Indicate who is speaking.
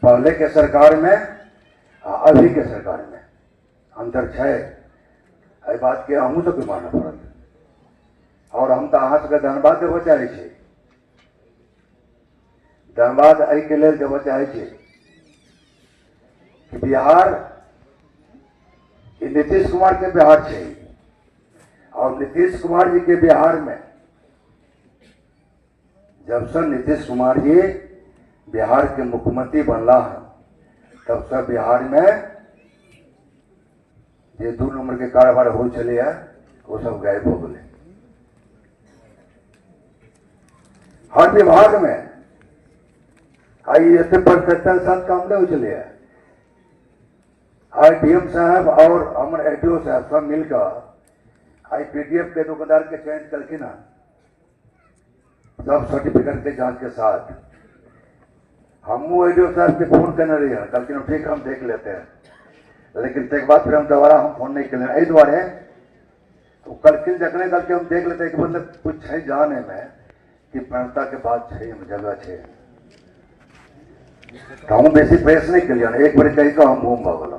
Speaker 1: पहले के सरकार में अभी के सरकार में अंतर है। एहि बात के हमहूँ सबके मानना पड़त और हम तो अहाँ सबके धन्यवाद देबऽ चाहै छी। धन्यवाद एहि के लेल देबऽ चाहै छी कि बिहार नीतीश कुमार के बिहार है और नीतीश कुमार जी के बिहार में जब से नीतीश कुमार जी बिहार के मुख्यमंत्री बनला है तब से बिहार में ये 2 नंबर के कारोबार हो चले है वो सब गायब हो गए। हर विभाग में आई ऐसे परसेंटेज साथ काम नहीं हो चले है। आई डीएम साहब और हमारे एडीओ साहब सब मिलकर आई पीडीएफ के दुकानदार के चयन करके ना सब सर्टिफिकेट के जांच के साथ हम एडीओ साहब के फोन करने रही है कल ठीक हम देख लेते हैं, लेकिन एक बाद फिर हम दोबारा हम फोन नहीं कर द्वारे तो कल जखने कल के हम देख लेते हैं कि मतलब कुछ है जाने में कि प्रणता के बाद जगह है तो हम बेसी प्रेस नहीं कर एक बार कही तो हम घूम भागल।